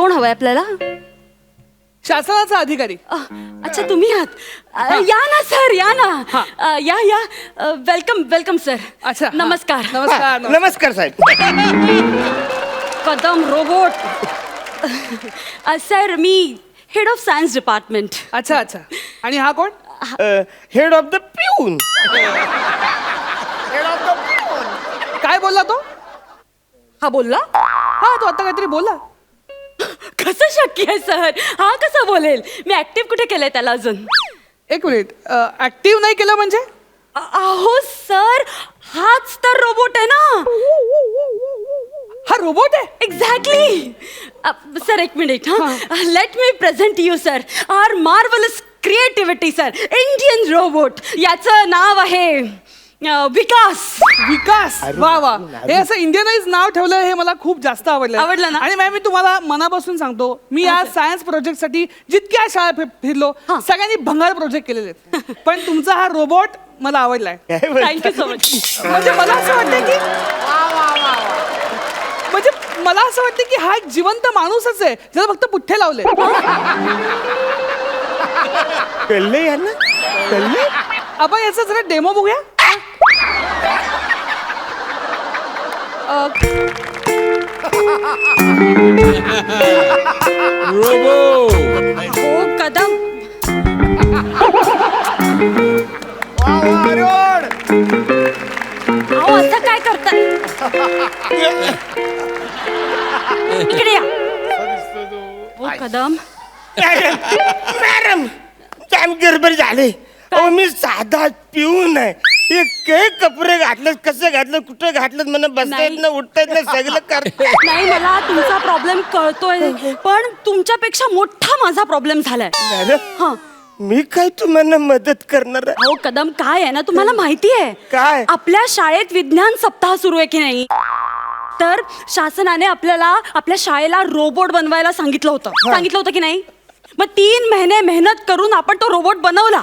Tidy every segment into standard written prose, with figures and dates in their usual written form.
कोण हवंय आपल्याला? शासनाचा अधिकारी. अच्छा तुम्ही आहात. या ना सर, या ना. या या. Welcome welcome sir. अच्छा. नमस्कार. नमस्कार. नमस्कार साहेब. कदम रोबोट. सर मी हेड ऑफ सायन्स डिपार्टमेंट. अच्छा अच्छा. आणि हा कोण? हेड ऑफ द पिऊन. काय बोलला तो? हा बोलला? हा तो आता काहीतरी बोलला. कसं शक्य आहे सर? हा कसा बोलेल? मी ऍक्टिव्ह कुठे केलंय त्याला अजून? एक मिनिट. ऍक्टिव्ह नाही केलं म्हणजे? अहो सर, हाच तर रोबोट आहे ना. हा रोबोट आहे. एक्झॅक्टली. सर एक मिनिट. हा let me present you sir our marvellous creativity sir. Indian robot. याचं नाव आहे विकास. विकास. वा वा. हे असं इंडियनाइज नाव ठेवलं हे मला खूप जास्त आवडलं. आवडलं ना? आणि मॅम मी तुम्हाला मनापासून सांगतो, मी या सायन्स प्रोजेक्ट साठी जितक्या शाळा फिरलो सगळ्यांनी भंगार प्रोजेक्ट केलेले आहेत. पण तुमचा हा रोबोट मला आवडलाय. Thank you so much. म्हणजे मला असं वाटतं की हा एक जिवंत माणूसच आहे ज्याला फक्त पुठ्ठे लावले. कळले यांना? कळले? आपण याचा जरा डेमो बघूया. हो कदम. अहो असं काय करताय? इकडे या. हो कदम. मॅडम जाम गडबड झाले. अहो मी साधा पिऊन आहे. हे काय कपडे घातले, कसे घातले, कुठे घातले, मला बसता येत ना, उठता येत ना, सगळं करते. नाही मला तुमचा प्रॉब्लेम कळतोय, पण तुमच्यापेक्षा मोठा माझा प्रॉब्लेम झालाय. हा मी काय तुम्हाला मदत करणार आहे? अहो कदम काय आहे ना, तुम्हाला माहिती आहे काय? आपल्या शाळेत विज्ञान सप्ताह सुरू आहे की नाही, तर शासनाने आपल्याला आपल्या शाळेला रोबोट बनवायला सांगितलं होतं की नाही. मग 3 महिने मेहनत करून आपण तो रोबोट बनवला.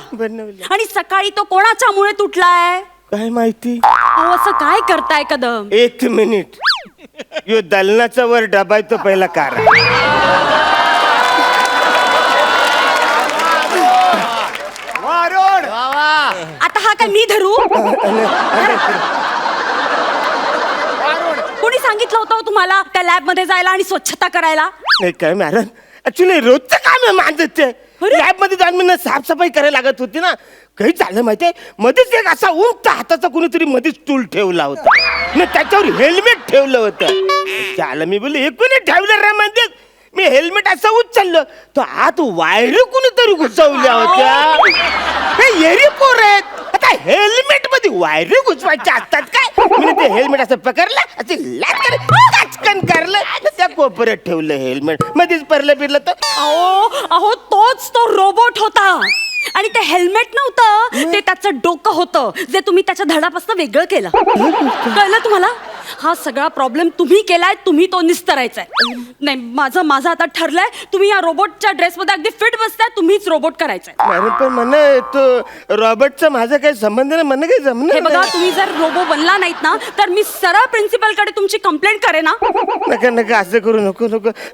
आणि सकाळी तो कोणाच्या मुळे तुटलाय काय माहिती? अहो असं काय करताय कदम? 1 मिनिट. यो दलनाचा वर डबा तो पहिला कार. आता हा काय मी धरू? कोणी सांगितलं होतं तुम्हाला त्या लॅब मध्ये जायला आणि स्वच्छता करायला? नाही काय मॅडम, ऍक्च्युली रोजचं काम आहे माझं ते. लॅब मध्ये जाऊन मी साफसफाई करायला लागत होती ना. काही झालं माहितीये, मध्येच एक असा उंच हाताचा कोणीतरी मध्येच टूल ठेवला होता ना, त्याच्यावर हेल्मेट ठेवलं होतं. त्याला मी बोलले, हे कोणी ठेवलं रे? म्हणजे मी हेल्मेट असं उचललं तर आत वायर कोणीतरी घुसवल्या होत्या. हे येरी पोर आहेत, आता हेल्मेट मध्ये वायर घुसवायच्या असतात काय? मी ते हेल्मेट असं पकडलं, असे लाचकन करलं, त्या कोपऱ्यात ठेवलं हेल्मेट. मध्येच परलं फिरलं तर अहो तोच तो रोबोट होता. आणि ते हेल्मेट नव्हतं, ते त्याचं डोकं होतं, जे तुम्ही त्याच्या धडापासून वेगळं केलं. कळलं तुम्हाला? हा सगळा प्रॉब्लेम तुम्ही केलाय, तुम्ही तो निस्तरायचाय. नाही माझं आता ठरलंय, तुम्ही या रोबोटच्या ड्रेसमध्ये अगदी फिट बसताय, तुम्हीच रोबोट करायचंय. अरे पण म्हणा तो रॉबर्टचा माझा काही संबंध नाही, म्हणा काही जमणार हे बघा, नाही. तुम्ही जर रोबो बनला नाहीत ना, तर मी सरळ प्रिन्सिपल कडे तुमची कंप्लेंट करेन ना. नका नका असं करू नको.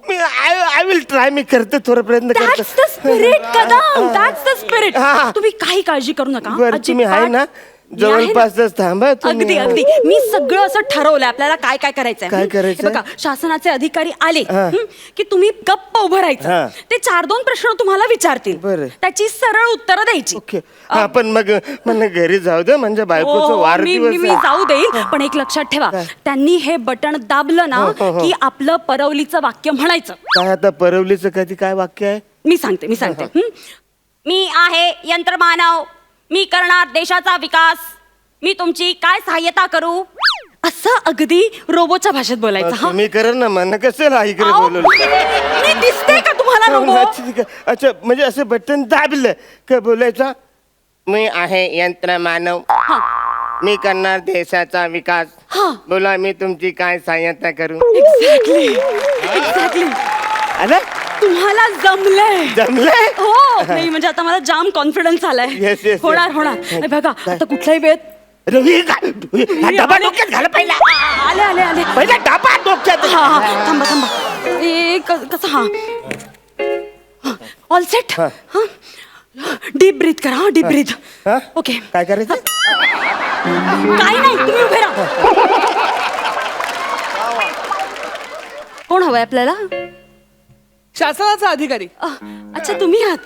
मी आय विल ट्राय. मी करते, थोडा प्रयत्न करते. That's the spirit, Kadam. That's the spirit. हा. तुम्ही काही काळजी करू नका. बरं तुम्ही आहे ना, जवळपासच थांबा तुम्ही. अगदी अगदी. मी सगळं असं ठरवलंय आपल्याला काय काय करायचंय. काय करायचंय? हे बघा, शासनाचे अधिकारी आले की तुम्ही गप्प उभं राहायचं. ते 4-2 प्रश्न तुम्हाला विचारतील, बरं. त्याची सरळ उत्तरं द्यायची. ओके. हा पण मग मला घरी जाऊ दे, म्हणजे बायकोचं मी वाढदिवस मी आहे. जाऊ देईल, पण एक लक्षात ठेवा, त्यांनी हे बटन दाबलं ना की आपलं परवलीचं वाक्य म्हणायचं. काय आता परवलीचं कधी काय वाक्य आहे? मी सांगते. मी आहे यंत्रमानव, मी करणार देशाचा विकास, मी तुमची काय सहाय्यता करू, असं अगदी रोबोच्या भाषेत बोलायचं. हा मी करेन ना, मला कसं ना इकडे अहो, बोलवलं. मी दिसते का तुम्हाला रोबो? अच्छा म्हणजे असं बटन दाबलं का बोलायचं? मी आहे यंत्रमानव, मी करणार देशाचा विकास, बोला मी तुमची काय सहाय्यता करू. एक्झॅक्टली. आलं? तुम्हाला जमलंय. जमलंय? हो. नाही म्हणजे आता मला जाम कॉन्फिडन्स आलाय. Yes. होणार. बघा आता कुठलाही वेळ. रवी डबा डोक्यात घाला पहिला. आले पहिला डबा डोक्यात. थांबा कसं हा ऑल सेट हा डीप ब्रीथ करा हा डीप ब्रीथ हा? ओके काय करायचं काय नाही तुम्ही उभे राहा कोण हवंय आपल्याला शासनाचा अधिकारी. अच्छा तुम्ही आहात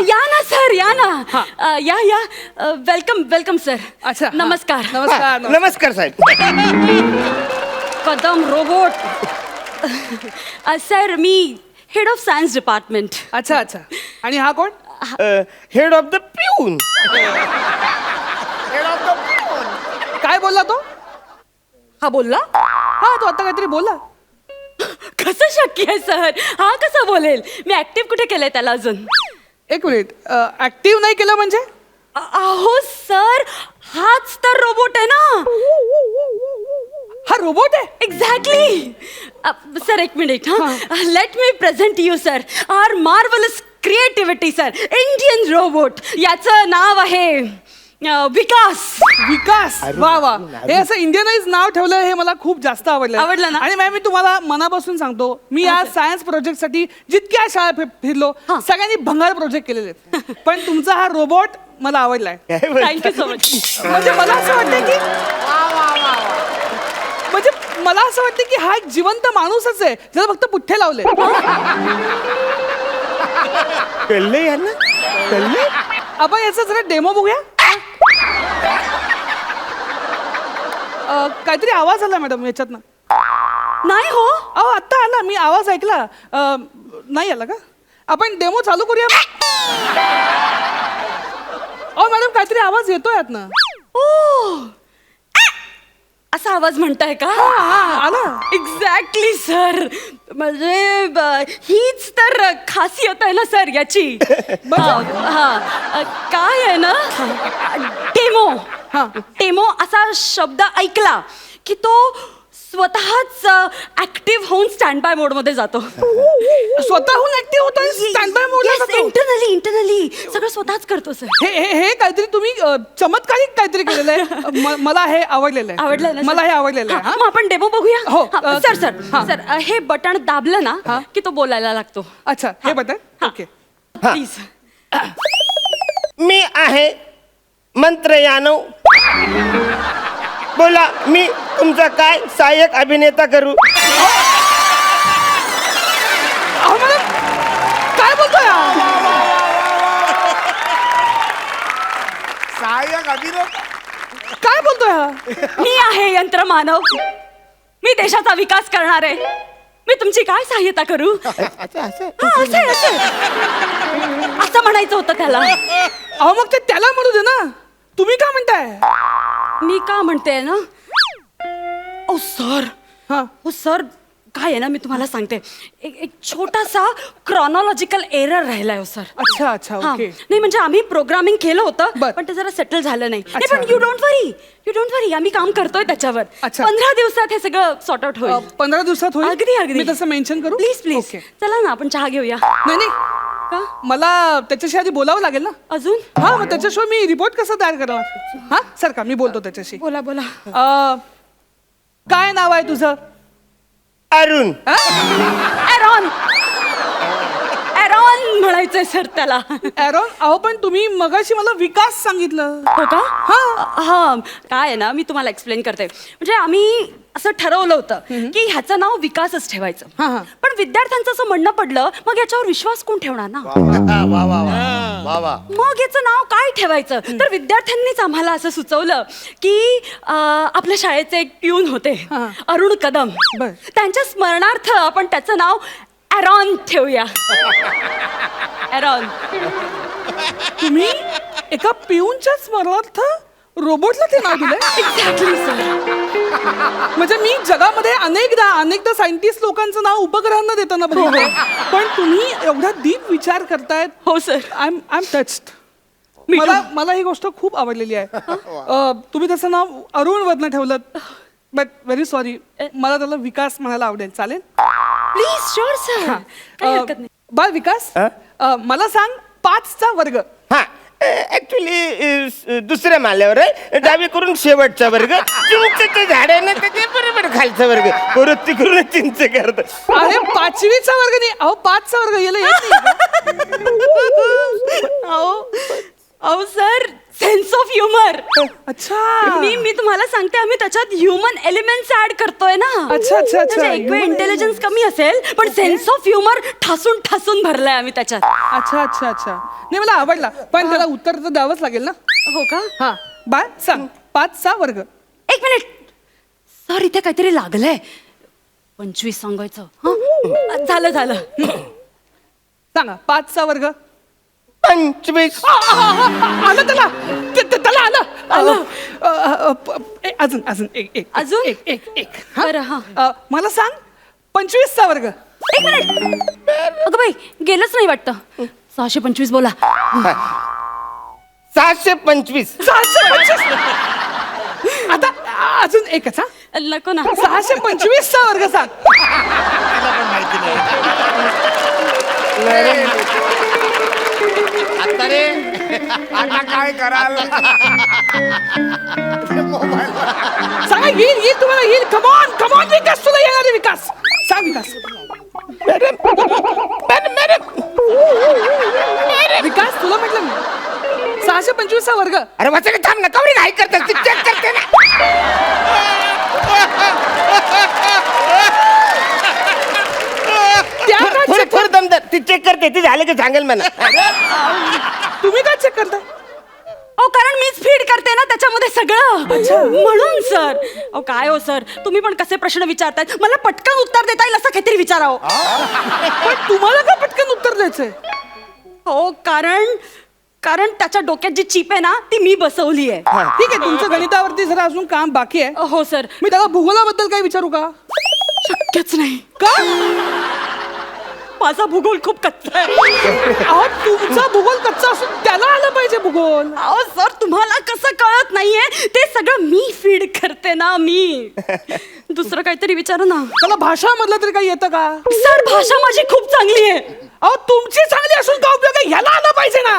या ना सर या ना या वेलकम वेलकम सर अच्छा, नमस्कार नमस्कार. नमस्कार साहेब. कदम रोबोट सर मी हेड ऑफ सायन्स डिपार्टमेंट अच्छा अच्छा. आणि हा कोण? हेड ऑफ द पिऊन. काय बोलला तो? हा बोलला हा तो आता काहीतरी बोलला. कसं शक्य आहे सर हा कसा बोलेल मी ऍक्टिव्ह कुठे केलंय त्याला अजून एक मिनिट, ऍक्टिव्ह नाही केलं म्हणजे? अहो सर हाच तर रोबोट आहे ना हा रोबोट आहे? एक्झॅक्टली सर एक मिनिट हा let me present you sir our marvellous creativity sir Indian robot याचं नाव आहे विकास. विकास. वा वा. हे असं इंडियनाइज नाव ठेवलं हे मला खूप जास्त आवडलं ना? आणि मॅम मी तुम्हाला मनापासून सांगतो, मी या सायन्स प्रोजेक्ट साठी जितक्या शाळा फिरलो सगळ्यांनी भंगार प्रोजेक्ट केलेले आहेत. पण तुमचा हा रोबोट मला आवडलाय. Thank you so much. म्हणजे मला असं वाटतं की मला असं वाटतं की हा एक जिवंत माणूसच आहे ज्याला फक्त पुठ्ठे लावले. कळले यांना कळले. आपण याचा जरा डेमो बघूया. काहीतरी आवाज आला मॅडम याच्यातनं. नाही हो अहो आत्ता आला, मी आवाज ऐकला. नाही आला का? आपण डेमो चालू करूया. अहो मॅडम काहीतरी आवाज येतोय यातनं. ओ असा आवाज म्हणताय का? आला. एक्झॅक्टली सर म्हणजे हीच तर खासियत आहे ना सर याची. काय आहे ना डेमो डेमो असा शब्द ऐकला की तो स्वतःच ऍक्टिव्ह होऊन स्टँड बाय मोड मध्ये जातो. स्वतःहून ऍक्टिव्ह होतो स्टँड बाय मोडला जातो. इंटरनली सगळं स्वतःच करतो सर. हे काहीतरी तुम्ही चमत्कारिक काहीतरी केलेलं आहे. मला हे आवडलेलं आहे. आवडलंय ना मला हे आवडलेलं आहे. मग आपण डेमो बघूया. हो. सर सर सर हे बटन दाबलं ना की तो बोलायला लागतो. अच्छा हे बटन. Okay please. मी आहे मंत्र यानव. बोला मी तुमचा काय सहाय्यक अभिनेता करू. काय बोलतोय? सहाय्यक अभिनेता. काय बोलतोय? मी आहे यंत्रमानव. मी देशाचा विकास करणार आहे. मी तुमची काय सहाय्यता करू? असं म्हणायचं होतं त्याला. अहो मग ते त्याला म्हणू दे ना. तुम्ही काय म्हणताय? मी का म्हणते ना ओ सर हो सर काय आहे ना मी तुम्हाला सांगते एक छोटासा क्रॉनॉलॉजिकल एरर राहिलाय हो सर. अच्छा अच्छा ओके. नाही म्हणजे आम्ही प्रोग्रामिंग केलं होतं बर. पण ते जरा सेटल झालं नाही. अच्छा. पण यू डोंट वरी आम्ही काम करतोय त्याच्यावर. अच्छा. 15 दिवसात हे सगळं सॉर्ट आउट होईल. 15 दिवसात होईल. अगदी अगदी. मी तसं मेन्शन करू. Please please okay. चला ना आपण चहा घेऊया. नाही का मला त्याच्याशी आधी बोलावं लागेल ना. अजून हा मग त्याच्याशिवाय मी रिपोर्ट कसा तयार करणार? हा सर का मी बोलतो त्याच्याशी. बोला बोला. काय नाव आहे तुझं? अरुण. एरॉन एरॉन म्हणायचंय सर त्याला. एरॉन. अहो पण तुम्ही मगाशी मला विकास सांगितलं. हो का? हा काय आहे ना मी तुम्हाला एक्सप्लेन करते. म्हणजे आम्ही असं ठरवलं होतं की ह्याचं नाव विकासच ठेवायचं. पण विद्यार्थ्यांचं असं म्हणणं पडलं मग याच्यावर विश्वास कोण ठेवणार ना. मग याचं नाव काय ठेवायचं तर विद्यार्थ्यांनीच आम्हाला असं सुचवलं की आपल्या शाळेचे एक प्यून होते अरुण कदम. त्यांच्या स्मरणार्थ आपण त्याचं नाव एरॉन ठेवूया. एरॉन. तुम्ही एका पिऊनच्या स्मरणार्थ रोबोटला ते नाव दिलंय? Exactly sir. म्हणजे मी जगामध्ये अनेकदा सायंटिस्ट लोकांचं नाव उपग्रहांना देताना बघितलं. पण तुम्ही एवढा डीप विचार करतायत. हो sir. I am touched. Me too. मला ही गोष्ट खूप आवडलेली आहे. तुम्ही त्याचं नाव अरुण वरनं ठेवलं बट व्हेरी सॉरी. मला त्याला विकास म्हणायला आवडेल. चालेल? Please sure sir. काही हरकत नाही. बाळ विकास मला सांग 5चा वर्ग. हा ऍक्च्युली दुसऱ्या माल्यावर आहे डावीकडून शेवटचा वर्ग चिंचेचे झाड आहे ना त्याच्या बरोबर खालचा वर्ग परत तिकडून चिंच करत अरे 5वीचा वर्ग नाही, अहो 5चा वर्ग याला येत नाही का? अहो सर, सेन्स ऑफ ह्युमर. अच्छा मी तुम्हाला सांगते, आम्ही त्याच्यात ह्युमन एलिमेंट्स ऍड करतोय ना. अच्छा. एक वेळ इंटेलिजन्स कमी असेल पण सेन्स ऑफ ह्युमर ठासून ठासून भरलाय आम्ही त्याच्यात. अच्छा नाही मला आवडला, पण त्याला उत्तर तर द्यावंच लागेल ना. हो का? हा बाय सांग 5चा वर्ग. एक मिनिट सर, इथे काहीतरी लागलंय. 25 सांगायचं. हा झालं. सांगा 5चा वर्ग. 25. आलं त्याला आलं. अजून एक अजून? एक बरं, हा. मला सांग 25चा वर्ग. एक मिनिट. अगं बाई, गेलंच नाही वाटतं. 625 बोला. 725. 625. आता अजून एकच. हा नको ना. 625चा वर्ग सांग. आता रे आता काय कराल? सांगा येईल तुम्हाला येईल. कमॉन विकास, तुला येणार आहे विकास. सांग विकास. विकास तुला म्हटलं मी 625चा वर्ग. अरे वाचा थांब ना, कवरी घाई करतात चेक करते ना. त्या काय थोडं check थोडं दमदार ती चेक करते, ती झालं की सांगेल मला. तुम्ही काय चेक करताय? कारण मीच फीड करते ना त्याच्यामध्ये सगळं, म्हणून सर. काय हो सर, तुम्ही पण कसे प्रश्न विचारताय? मला पटकन उत्तर देता येईल असं काहीतरी विचारावं. पण तुम्हाला का पटकन उत्तर द्यायचंय? हो कारण त्याच्या डोक्यात जी चिप आहे ना ती मी बसवली आहे. ठीक आहे, तुमचं गणितावरती जरा अजून काम बाकी आहे. हो सर. मी त्याला भूगोलाबद्दल काय विचारू का? शक्यच नाही. का? माझा भूगोल खूप कच्चा आहे. अहो तुमचा भूगोल कच्चा असून त्याला आलं पाहिजे भूगोल. अहो सर, तुम्हाला कसं कळत नाहीये? ते सगळं मी फीड करते ना मी. दुसरं काहीतरी विचारा ना. त्याला भाषा मधलं तरी काही येतं का? सर, भाषा माझी खूप चांगली आहे. अहो तुमची चांगली असून का उपयोग आहे? ह्याला आलं पाहिजे ना.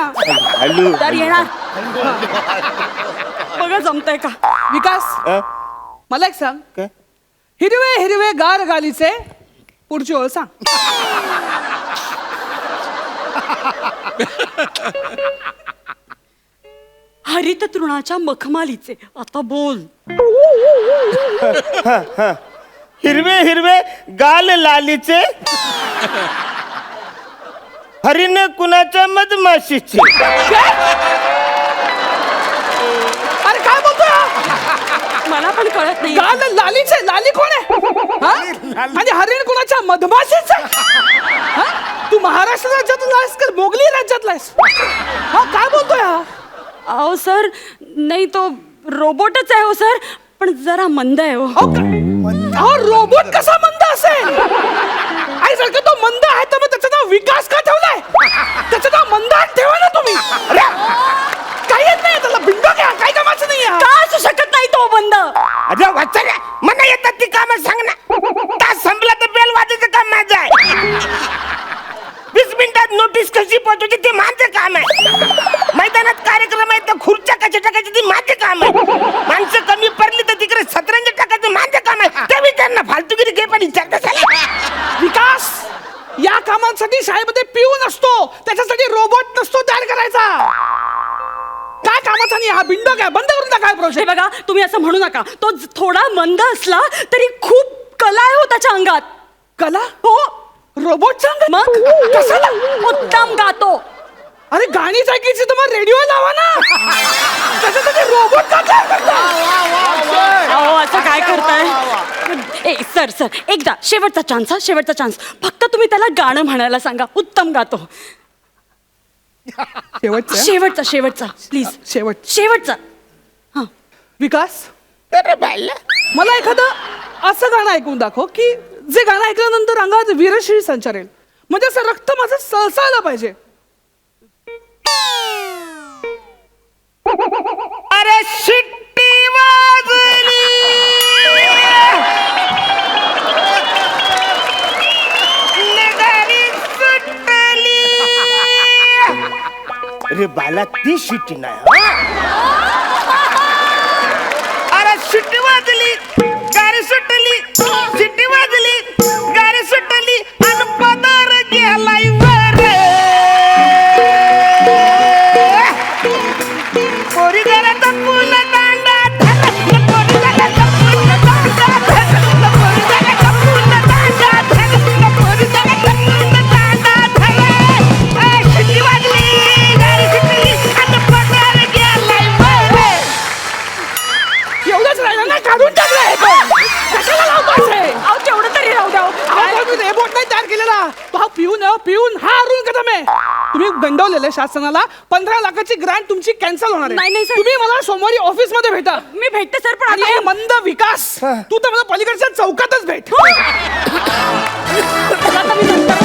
तर येणार. बघा जमतंय का? विकास मला एक सांग. काय? हिरवे गार गालीचे पुढची ओळ सांग. हरित तृणाच्या मखमालीचे. आता बोल. हिरवे गाल लालीचे हरिण कुणाच्या मधमाशीचे. अरे काय बोलतोय? मला पण कळत नाही. गाल लालीचे. लाली कोण आहे? हा? आणि हरिण कुणाच्या मधमाशीचे? हा? तू महाराष्ट्र राज्यातला आहेस का मोगली राज्यातला आहेस? हा काय बोलतोय हा? अहो सर, नाही तो रोबोटच आहे हो सर, पण जरा मंद आहे हो. अहो रोबोट कसा मंद असेल? आई जर का तो मंद आहे तर मग त्याचं नाव विकास का ठेवलाय? त्याचं नाव मंदार ठेवा ना तुम्ही. अरे काही येत नाही त्याला, बिंडो घ्या, काही कामाचं नाही. का असू शकत नाही तो बंद? अरे वाचा रे, मला येतात ती कामं सांग ना. तास संपला तर बेल वाजायचं काम माझं आहे. 20 मिनिटात नोटीस कशी पोहोचवायची ते माझं काम आहे. मैदानात कार्यक्रम आहे तर खुर्च्या कशा टाकायची ते माझं काम आहे. माणसं कमी पडली तर तिकडे सतरंजी टाकायचं माझं काम आहे. ते विचार फालतूगिरी घे पण विचारता. विकास या कामांसाठी शाळेमध्ये पिऊन असतो, त्याच्यासाठी रोबोट नसतो तयार करायचा. काय कामाचा नाही हा? बिंडो काय बंद करून टाका हे प्रोजेक्ट. बघा, तुम्ही असं म्हणू नका. तो थोडा मंद असला तरी खूप कला आहे हो त्याच्या अंगात. कला? हो. रोबोट सांग मग कशाला? उत्तम गातो. अरे गाणी ऐकायची तर मग रेडिओ लावा ना. त्याच्यासाठी रोबोट का तयार करता? अहो असं काय करताय? सर एकदा शेवटचा चान्स. फक्त तुम्ही त्याला गाणं म्हणायला सांगा. उत्तम गातो. शेवटचा प्लीज. शेवटचा. हा. विकास अरे बाळा, मला एखादं असं गाणं ऐकून दाखव की जे गाणं ऐकल्यानंतर अंगात वीरश्री संचारेल. म्हणजे असं रक्त माझं सळसळलं पाहिजे. अरे शिट्टी वाजली, नगारी सुटली, अरे बाला ती शिट्टी नाही अरे शिट्टी वाजली गाडी सुटली शिट्टी वाजली गाडी सुटली आणि पदार गेलाय वर पोरी घराचा पूल दांडा धरला पोरी घराचा पूल दांडा धरला पोरी घराचा पूल दांडा धरला पोरी घराचा पूल दांडा धरला शिट्टी वाजली गाडी सुटली आणि पदार गेलाय वर एवढंच राहिलं ना, काढून टाकलं हे पण. कशाला लावतोस हे? अहो तेवढं तरी राहू द्या अहो, पण मी रेबोट नाही तयार केलेला. तो हा पिऊन हा अरुण कदम आहे. तुम्ही गंडवलेले शासनाला 15 लाखाची ग्रँट तुमची कॅन्सल होणार नाही, नाही, आहे. सर. तुम्ही मला सोमवारी ऑफिस मध्ये भेटा. मी भेटते सर पण आणि आता हे मंद विकास तू तर मला पलीकडच्या चौकातच भेट. मला आता मी नंतर